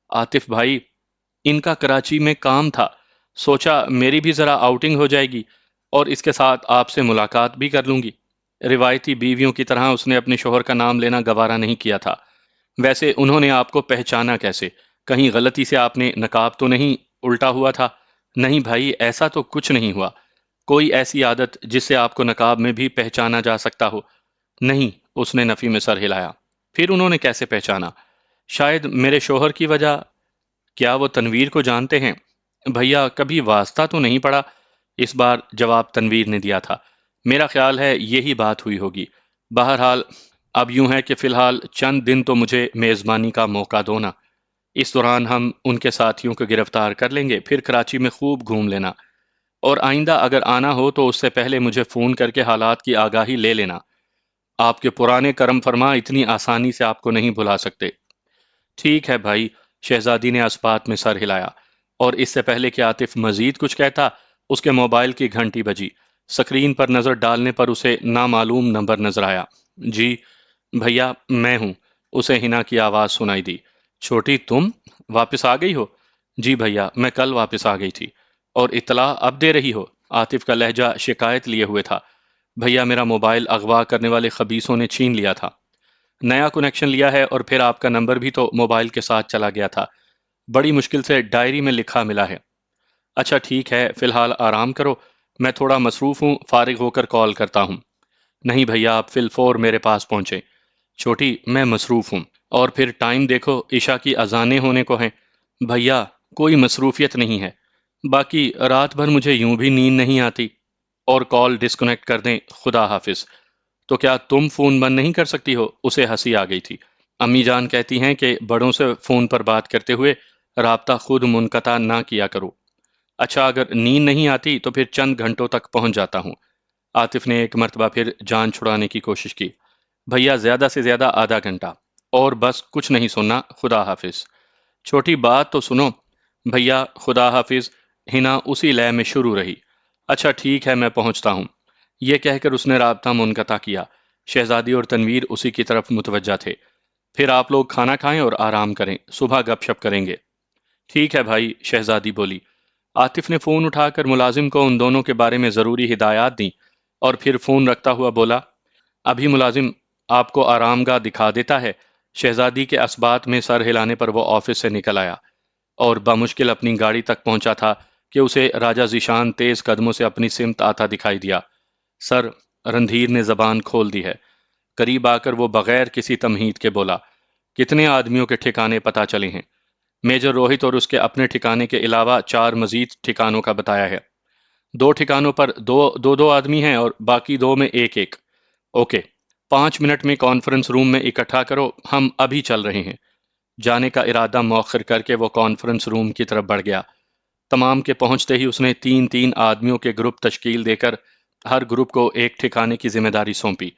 عاطف بھائی، ان کا کراچی میں کام تھا، سوچا میری بھی ذرا آؤٹنگ ہو جائے گی اور اس کے ساتھ آپ سے ملاقات بھی کر لوں گی۔ روایتی بیویوں کی طرح اس نے اپنے شوہر کا نام لینا گوارا نہیں کیا تھا۔ ویسے انہوں نے آپ کو پہچانا کیسے؟ کہیں غلطی سے آپ نے نقاب تو نہیں الٹا ہوا تھا؟ نہیں بھائی، ایسا تو کچھ نہیں ہوا۔ کوئی ایسی عادت جس سے آپ کو نقاب میں بھی پہچانا جا سکتا ہو؟ نہیں، اس نے نفی میں سر ہلایا۔ پھر انہوں نے کیسے پہچانا؟ شاید میرے شوہر کی وجہ۔ کیا وہ تنویر کو جانتے ہیں؟ بھیا کبھی واسطہ تو نہیں پڑا؟ اس بار جواب تنویر نے دیا تھا۔ میرا خیال ہے یہی بات ہوئی ہوگی۔ بہرحال اب یوں ہے کہ فی الحال چند دن تو مجھے میزبانی کا موقع دو نا۔ اس دوران ہم ان کے ساتھیوں کو گرفتار کر لیں گے، پھر کراچی میں خوب گھوم لینا، اور آئندہ اگر آنا ہو تو اس سے پہلے مجھے فون کر کے حالات کی آگاہی لے لینا۔ آپ کے پرانے کرم فرما اتنی آسانی سے آپ کو نہیں بھلا سکتے۔ ٹھیک ہے بھائی، شہزادی نے اس بات میں سر ہلایا، اور اس سے پہلے کہ عاطف مزید کچھ کہتا، اس کے موبائل کی گھنٹی بجی۔ سکرین پر نظر ڈالنے پر اسے نامعلوم نمبر نظر آیا۔ جی بھیا، میں ہوں، اسے ہنا کی آواز سنائی دی۔ چھوٹی تم واپس آ گئی ہو؟ جی بھیا، میں کل واپس آ گئی تھی۔ اور اطلاع اب دے رہی ہو؟ عاطف کا لہجہ شکایت لیے ہوئے تھا۔ بھیا میرا موبائل اغوا کرنے والے خبیثوں نے چھین لیا تھا۔ نیا کنیکشن لیا ہے، اور پھر آپ کا نمبر بھی تو موبائل کے ساتھ چلا گیا تھا۔ بڑی مشکل سے ڈائری میں لکھا ملا ہے۔ اچھا ٹھیک ہے، فی الحال آرام کرو، میں تھوڑا مصروف ہوں، فارغ ہو کر کال کرتا ہوں۔ نہیں بھیا، آپ فی الفور میرے پاس پہنچے۔ چھوٹی میں مصروف ہوں، اور پھر ٹائم دیکھو، عشاء کی اذانیں ہونے کو ہیں۔ بھیا کوئی مصروفیت نہیں ہے، باقی رات بھر مجھے یوں بھی نیند نہیں آتی۔ اور کال ڈسکنیکٹ کر دیں، خدا حافظ۔ تو کیا تم فون بند نہیں کر سکتی ہو؟ اسے ہنسی آ گئی تھی۔ امی جان کہتی ہیں کہ بڑوں سے فون پر بات کرتے ہوئے رابطہ خود منقطع نہ کیا کرو۔ اچھا اگر نیند نہیں آتی تو پھر چند گھنٹوں تک پہنچ جاتا ہوں۔ عاطف نے ایک مرتبہ پھر جان چھڑانے کی کوشش کی۔ بھیا زیادہ سے زیادہ آدھا گھنٹہ، اور بس کچھ نہیں سننا، خدا حافظ۔ چھوٹی بات تو سنو۔ بھیا خدا حافظ، ہنا اسی لے میں شروع رہی۔ اچھا ٹھیک ہے، میں پہنچتا ہوں۔ یہ کہہ کر اس نے رابطہ منقطع کیا۔ شہزادی اور تنویر اسی کی طرف متوجہ تھے۔ پھر آپ لوگ کھانا کھائیں اور آرام کریں، صبح گپ شپ کریں گے۔ ٹھیک ہے بھائی، شہزادی بولی۔ عاطف نے فون اٹھا کر ملازم کو ان دونوں کے بارے میں ضروری ہدایات دیں، اور پھر فون رکھتا ہوا بولا، ابھی ملازم آپ کو آرام گاہ دکھا دیتا ہے۔ شہزادی کے اسبات میں سر ہلانے پر وہ آفس سے نکل آیا، اور بمشکل اپنی گاڑی تک پہنچا تھا کہ اسے راجہ ذیشان تیز قدموں سے اپنی سمت آتا دکھائی دیا۔ سر، رندھیر نے زبان کھول دی ہے۔ قریب آ کر وہ بغیر کسی تمہید کے بولا، کتنے آدمیوں کے ٹھکانے پتہ چلے ہیں؟ میجر روہت اور اس کے اپنے ٹھکانے کے علاوہ 4 مزید ٹھکانوں کا بتایا ہے۔ 2 ٹھکانوں پر دو آدمی ہیں، اور باقی 2 میں ایک ایک۔ اوکے، 5 منٹ میں کانفرنس روم میں اکٹھا کرو، ہم ابھی چل رہے ہیں۔ جانے کا ارادہ مؤخر کر کے وہ کانفرنس روم کی طرف بڑھ گیا۔ تمام کے پہنچتے ہی اس نے 3 آدمیوں کے گروپ تشکیل دے کر ہر گروپ کو ایک ٹھکانے کی ذمہ داری سونپی۔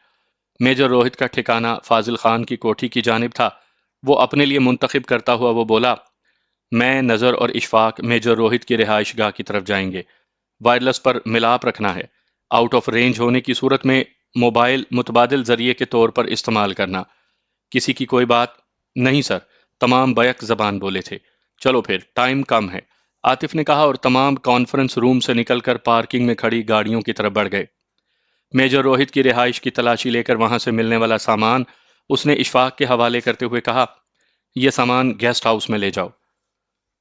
میجر روہت کا ٹھکانہ فاضل خان کی کوٹھی کی جانب تھا۔ وہ اپنے لیے منتخب کرتا ہوا وہ بولا، میں، نظر اور اشفاق میجر روہت کی رہائش گاہ کی طرف جائیں گے۔ وائرلیس پر ملاپ رکھنا ہے۔ آؤٹ آف رینج ہونے کی صورت میں موبائل متبادل ذریعے کے طور پر استعمال کرنا۔ کسی کی کوئی بات نہیں سر، تمام بیک زبان بولے تھے۔ چلو پھر، ٹائم کم ہے، عاطف نے کہا، اور تمام کانفرنس روم سے نکل کر پارکنگ میں کھڑی گاڑیوں کی طرف بڑھ گئے۔ میجر روہت کی رہائش کی تلاشی لے کر وہاں سے ملنے والا سامان اس نے اشفاق کے حوالے کرتے ہوئے کہا، یہ سامان گیسٹ ہاؤس میں لے جاؤ،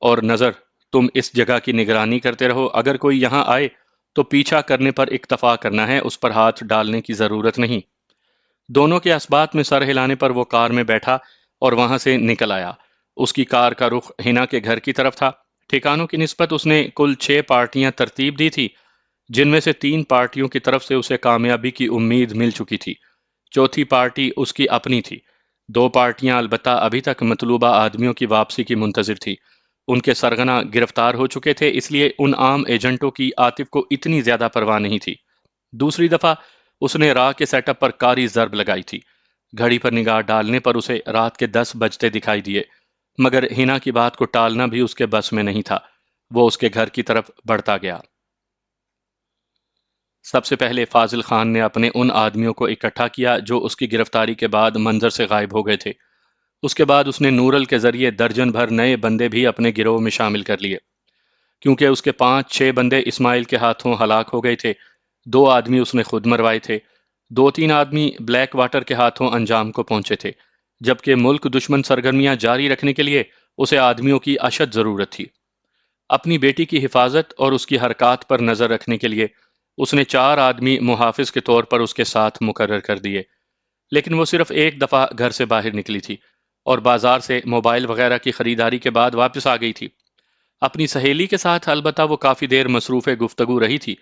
اور نظر تم اس جگہ کی نگرانی کرتے رہو، اگر کوئی یہاں آئے تو پیچھا کرنے پر اکتفا کرنا ہے، اس پر ہاتھ ڈالنے کی ضرورت نہیں۔ دونوں کے اسبات میں سر ہلانے پر وہ کار میں بیٹھا اور وہاں سے نکل آیا۔ اس کی کار کا رخ ہنا کے گھر کی طرف تھا۔ ٹھکانوں کی نسبت اس نے کل 6 پارٹیاں ترتیب دی تھی، جن میں سے 3 پارٹیوں کی طرف سے اسے کامیابی کی امید مل چکی تھی۔ چوتھی پارٹی اس کی اپنی تھی۔ 2 پارٹیاں البتہ ابھی تک مطلوبہ آدمیوں کی واپسی کی منتظر تھی۔ ان کے سرغنہ گرفتار ہو چکے تھے، اس لیے ان عام ایجنٹوں کی عاطف کو اتنی زیادہ پرواہ نہیں تھی۔ دوسری دفعہ اس نے راہ کے سیٹ اپ پر کاری ضرب لگائی تھی۔ گھڑی پر نگاہ ڈالنے پر اسے رات کے 10 بجتے دکھائی دیے، مگر ہنا کی بات کو ٹالنا بھی اس کے بس میں نہیں تھا۔ وہ اس کے گھر کی طرف بڑھتا گیا۔ سب سے پہلے فاضل خان نے اپنے ان آدمیوں کو اکٹھا کیا جو اس کی گرفتاری کے بعد منظر سے غائب ہو گئے تھے۔ اس کے بعد اس نے نورل کے ذریعے درجن بھر نئے بندے بھی اپنے گروہ میں شامل کر لیے۔ کیونکہ اس کے 5-6 بندے اسماعیل کے ہاتھوں ہلاک ہو گئے تھے، 2 آدمی اس نے خود مروائے تھے، 2-3 آدمی بلیک واٹر کے ہاتھوں انجام کو پہنچے تھے، جبکہ ملک دشمن سرگرمیاں جاری رکھنے کے لیے اسے آدمیوں کی اشد ضرورت تھی۔ اپنی بیٹی کی حفاظت اور اس کی حرکات پر نظر رکھنے کے لیے اس نے 4 آدمی محافظ کے طور پر اس کے ساتھ مقرر کر دیے، لیکن وہ صرف ایک دفعہ گھر سے باہر نکلی تھی اور بازار سے موبائل وغیرہ کی خریداری کے بعد واپس آ گئی تھی۔ اپنی سہیلی کے ساتھ البتہ وہ کافی دیر مصروف گفتگو رہی تھی،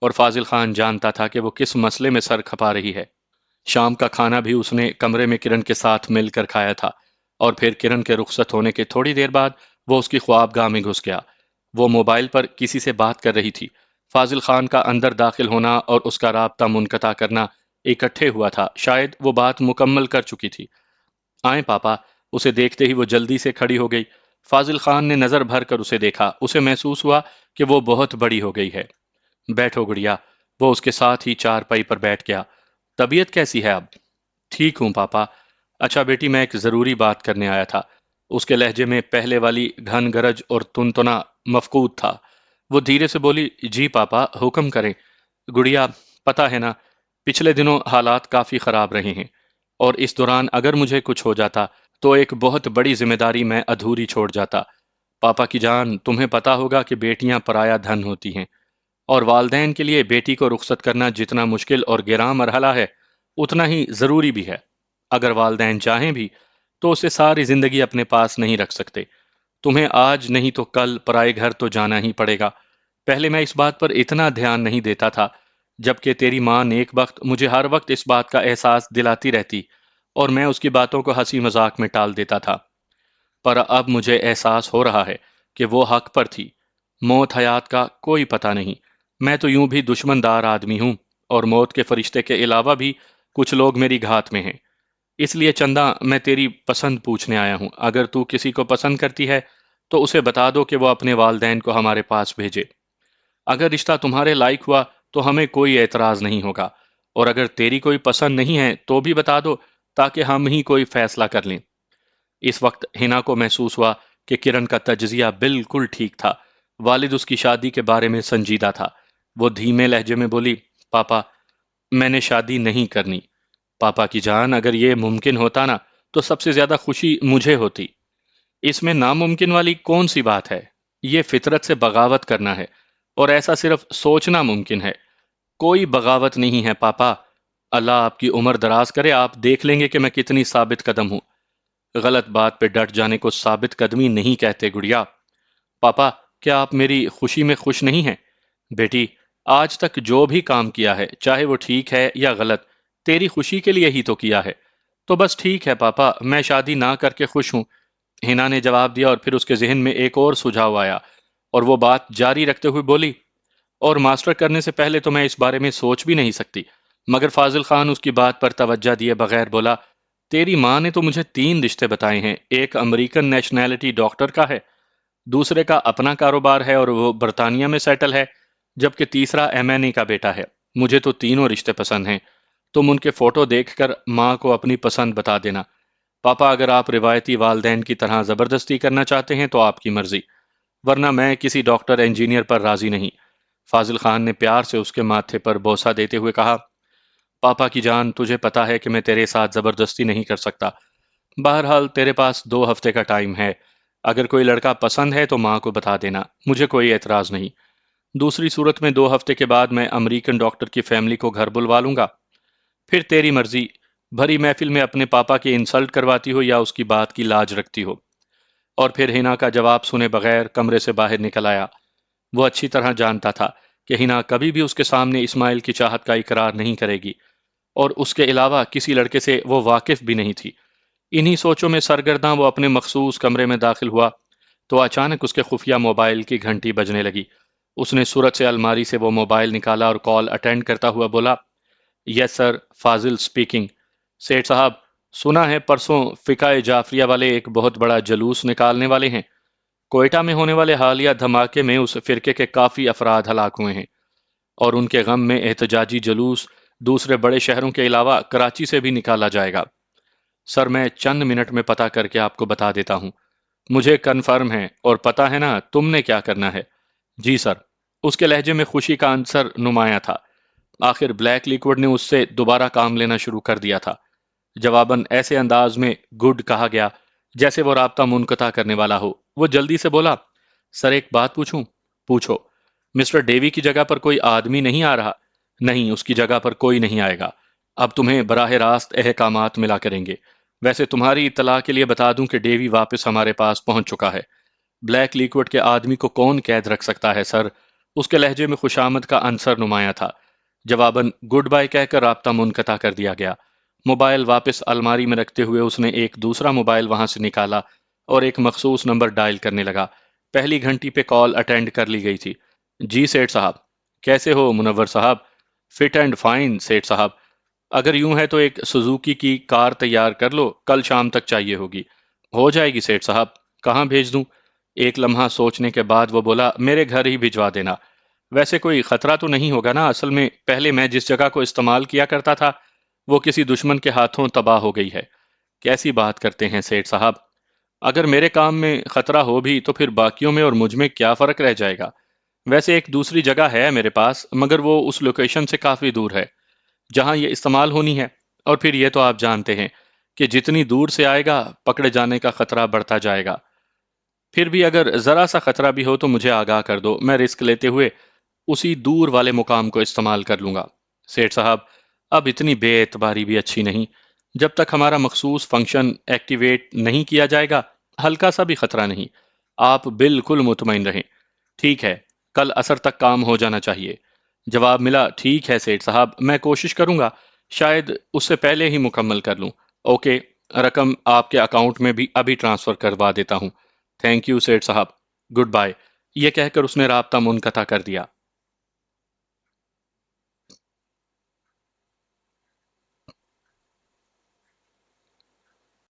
اور فاضل خان جانتا تھا کہ وہ کس مسئلے میں سر کھپا رہی ہے۔ شام کا کھانا بھی اس نے کمرے میں کرن کے ساتھ مل کر کھایا تھا، اور پھر کرن کے رخصت ہونے کے تھوڑی دیر بعد وہ اس کی خوابگاہ میں گھس گیا۔ وہ موبائل پر کسی سے بات کر رہی تھی۔ فاضل خان کا اندر داخل ہونا اور اس کا رابطہ منقطع کرنا اکٹھے ہوا تھا، شاید وہ بات مکمل کر چکی تھی۔ آئیں پاپا۔ اسے دیکھتے ہی وہ جلدی سے کھڑی ہو گئی۔ فاضل خان نے نظر بھر کر اسے دیکھا۔ اسے محسوس ہوا کہ وہ بہت بڑی ہو گئی ہے۔ بیٹھو گڑیا۔ وہ اس کے ساتھ ہی چارپائی پر بیٹھ گیا۔ طبیعت کیسی ہے اب؟ ٹھیک ہوں پاپا۔ اچھا بیٹی، میں ایک ضروری بات کرنے آیا تھا۔ اس کے لہجے میں پہلے والی گھن گرج اور تنتنا مفقود تھا۔ وہ دھیرے سے بولی، جی پاپا حکم کریں۔ گڑیا، پتہ ہے نا، پچھلے دنوں حالات کافی خراب رہے ہیں، اور اس دوران اگر مجھے کچھ ہو جاتا تو ایک بہت بڑی ذمہ داری میں ادھوری چھوڑ جاتا۔ پاپا کی جان، تمہیں پتا ہوگا کہ بیٹیاں پرایا دھن ہوتی ہیں، اور والدین کے لیے بیٹی کو رخصت کرنا جتنا مشکل اور گراں مرحلہ ہے، اتنا ہی ضروری بھی ہے۔ اگر والدین چاہیں بھی تو اسے ساری زندگی اپنے پاس نہیں رکھ سکتے۔ تمہیں آج نہیں تو کل پرائے گھر تو جانا ہی پڑے گا۔ پہلے میں اس بات پر اتنا دھیان نہیں دیتا تھا، جبکہ تیری ماں نیک بخت مجھے ہر وقت اس بات کا احساس دلاتی رہتی، اور میں اس کی باتوں کو ہنسی مذاق میں ٹال دیتا تھا۔ پر اب مجھے احساس ہو رہا ہے کہ وہ حق پر تھی۔ موت حیات کا کوئی پتہ نہیں۔ میں تو یوں بھی دشمن دار آدمی ہوں، اور موت کے فرشتے کے علاوہ بھی کچھ لوگ میری گھات میں ہیں۔ اس لیے چندہ میں تیری پسند پوچھنے آیا ہوں۔ اگر تو کسی کو پسند کرتی ہے تو اسے بتا دو کہ وہ اپنے والدین کو ہمارے پاس بھیجے۔ اگر رشتہ تمہارے لائق ہوا تو ہمیں کوئی اعتراض نہیں ہوگا، اور اگر تیری کوئی پسند نہیں ہے تو بھی بتا دو، تاکہ ہم ہی کوئی فیصلہ کر لیں۔ اس وقت ہنا کو محسوس ہوا کہ کرن کا تجزیہ بالکل ٹھیک تھا۔ والد اس کی شادی کے بارے میں سنجیدہ تھا۔ وہ دھیمے لہجے میں بولی، پاپا، میں نے شادی نہیں کرنی۔ پاپا کی جان، اگر یہ ممکن ہوتا نا تو سب سے زیادہ خوشی مجھے ہوتی۔ اس میں ناممکن والی کون سی بات ہے؟ یہ فطرت سے بغاوت کرنا ہے، اور ایسا صرف سوچنا ممکن ہے۔ کوئی بغاوت نہیں ہے پاپا۔ اللہ آپ کی عمر دراز کرے، آپ دیکھ لیں گے کہ میں کتنی ثابت قدم ہوں۔ غلط بات پہ ڈٹ جانے کو ثابت قدمی نہیں کہتے گڑیا۔ پاپا، کیا آپ میری خوشی میں خوش نہیں ہیں؟ بیٹی، آج تک جو بھی کام کیا ہے، چاہے وہ ٹھیک ہے یا غلط، تیری خوشی کے لیے ہی تو کیا ہے۔ تو بس ٹھیک ہے پاپا، میں شادی نہ کر کے خوش ہوں۔ ہنا نے جواب دیا، اور پھر اس کے ذہن میں ایک اور سجھاؤ آیا، اور وہ بات جاری رکھتے ہوئے بولی، اور ماسٹر کرنے سے پہلے تو میں اس بارے میں سوچ بھی نہیں سکتی۔ مگر فاضل خان اس کی بات پر توجہ دیے بغیر بولا، تیری ماں نے تو مجھے 3 رشتے بتائے ہیں۔ ایک امریکن نیشنلٹی ڈاکٹر کا ہے، دوسرے کا اپنا کاروبار ہے اور وہ برطانیہ میں سیٹل ہے، جبکہ تیسرا ایم این اے کا بیٹا ہے۔ مجھے تو تینوں رشتے پسند ہیں۔ تم ان کے فوٹو دیکھ کر ماں کو اپنی پسند بتا دینا۔ پاپا، اگر آپ روایتی والدین کی طرح زبردستی کرنا چاہتے ہیں تو آپ کی مرضی، ورنہ میں کسی ڈاکٹر انجینئر پر راضی نہیں۔ فاضل خان نے پیار سے اس کے ماتھے پر بوسہ دیتے ہوئے کہا، پاپا کی جان، تجھے پتا ہے کہ میں تیرے ساتھ زبردستی نہیں کر سکتا۔ بہرحال تیرے پاس 2 ہفتے کا ٹائم ہے۔ اگر کوئی لڑکا پسند ہے تو ماں کو بتا دینا، مجھے کوئی اعتراض نہیں۔ دوسری صورت میں 2 ہفتے کے بعد میں امریکن ڈاکٹر کی فیملی کو گھر بلوا لوں گا۔ پھر تیری مرضی، بھری محفل میں اپنے پاپا کی انسلٹ کرواتی ہو یا اس کی بات کی لاج رکھتی ہو۔ اور پھر ہنا کا جواب سنے بغیر کمرے سے باہر نکل آیا۔ وہ اچھی طرح جانتا تھا کہ ہنا کبھی بھی اس کے سامنے اسماعیل کی چاہت کا اقرار نہیں کرے گی، اور اس کے علاوہ کسی لڑکے سے وہ واقف بھی نہیں تھی۔ انہی سوچوں میں سرگرداں وہ اپنے مخصوص کمرے میں داخل ہوا تو اچانک اس کے خفیہ موبائل کی گھنٹی بجنے لگی۔ اس نے صورت سے الماری سے وہ موبائل نکالا اور کال اٹینڈ کرتا ہوا بولا، یس سر، فاضل سپیکنگ۔ سیٹھ صاحب، سنا ہے پرسوں فقہ جعفریہ والے ایک بہت بڑا جلوس نکالنے والے ہیں۔ کوئٹہ میں ہونے والے حالیہ دھماکے میں اس فرقے کے کافی افراد ہلاک ہوئے ہیں، اور ان کے غم میں احتجاجی جلوس دوسرے بڑے شہروں کے علاوہ کراچی سے بھی نکالا جائے گا۔ سر، میں چند منٹ میں پتہ کر کے آپ کو بتا دیتا ہوں۔ مجھے کنفرم ہے، اور پتہ ہے نا تم نے کیا کرنا ہے؟ جی سر۔ اس کے لہجے میں خوشی کا عنصر نمایاں تھا۔ آخر بلیک لیکوڈ نے اس سے دوبارہ کام لینا شروع کر دیا تھا۔ جواباً ایسے انداز میں گڈ کہا گیا جیسے وہ رابطہ منقطع کرنے والا ہو۔ وہ جلدی سے بولا، سر ایک بات پوچھوں؟ پوچھو۔ مسٹر ڈیوی کی جگہ پر کوئی آدمی نہیں آ رہا؟ نہیں، اس کی جگہ پر کوئی نہیں آئے گا۔ اب تمہیں براہ راست احکامات ملا کریں گے۔ ویسے تمہاری اطلاع کے لیے بتا دوں کہ ڈیوی واپس ہمارے پاس پہنچ چکا ہے۔ بلیک لیکوڈ کے آدمی کو کون قید رکھ سکتا ہے سر؟ اس کے لہجے میں خوشامد کا عنصر نمایاں تھا۔ جواباً گڈ بائی کہہ کر رابطہ منقطع کر دیا گیا۔ موبائل واپس الماری میں رکھتے ہوئے اس نے ایک دوسرا موبائل وہاں سے نکالا اور ایک مخصوص نمبر ڈائل کرنے لگا۔ پہلی گھنٹی پہ کال اٹینڈ کر لی گئی تھی۔ جی سیٹھ صاحب۔ کیسے ہو منور صاحب؟ فٹ اینڈ فائن سیٹھ صاحب۔ اگر یوں ہے تو ایک سوزوکی کی کار تیار کر لو، کل شام تک چاہیے ہوگی۔ ہو جائے گی سیٹھ صاحب۔ کہاں بھیج دوں؟ ایک لمحہ سوچنے کے بعد وہ بولا، میرے گھر ہی بھجوا دینا۔ ویسے کوئی خطرہ تو نہیں ہوگا نا؟ اصل میں پہلے میں جس جگہ کو استعمال کیا کرتا تھا وہ کسی دشمن کے ہاتھوں تباہ ہو گئی ہے۔ کیسی بات کرتے ہیں سیٹھ صاحب؟ اگر میرے کام میں خطرہ ہو بھی تو پھر باقیوں میں اور مجھ میں کیا فرق رہ جائے گا؟ ویسے ایک دوسری جگہ ہے میرے پاس، مگر وہ اس لوکیشن سے کافی دور ہے جہاں یہ استعمال ہونی ہے، اور پھر یہ تو آپ جانتے ہیں کہ جتنی دور سے آئے گا پکڑے جانے کا خطرہ بڑھتا جائے گا۔ پھر بھی اگر ذرا سا خطرہ بھی ہو تو مجھے آگاہ کر دو، میں رسک لیتے ہوئے اسی دور والے مقام کو استعمال کر لوں گا۔ سیٹھ صاحب، اب اتنی بے اعتباری بھی اچھی نہیں۔ جب تک ہمارا مخصوص فنکشن ایکٹیویٹ نہیں کیا جائے گا ہلکا سا بھی خطرہ نہیں۔ آپ بالکل مطمئن رہیں۔ ٹھیک ہے، کل عصر تک کام ہو جانا چاہیے۔ جواب ملا، ٹھیک ہے سیٹھ صاحب، میں کوشش کروں گا، شاید اس سے پہلے ہی مکمل کر لوں۔ اوکے، رقم آپ کے اکاؤنٹ میں بھی ابھی ٹرانسفر کروا دیتا ہوں۔ تھینک یو سیٹھ صاحب، گڈ بائے۔ یہ کہہ کر اس نے رابطہ منقطع کر دیا۔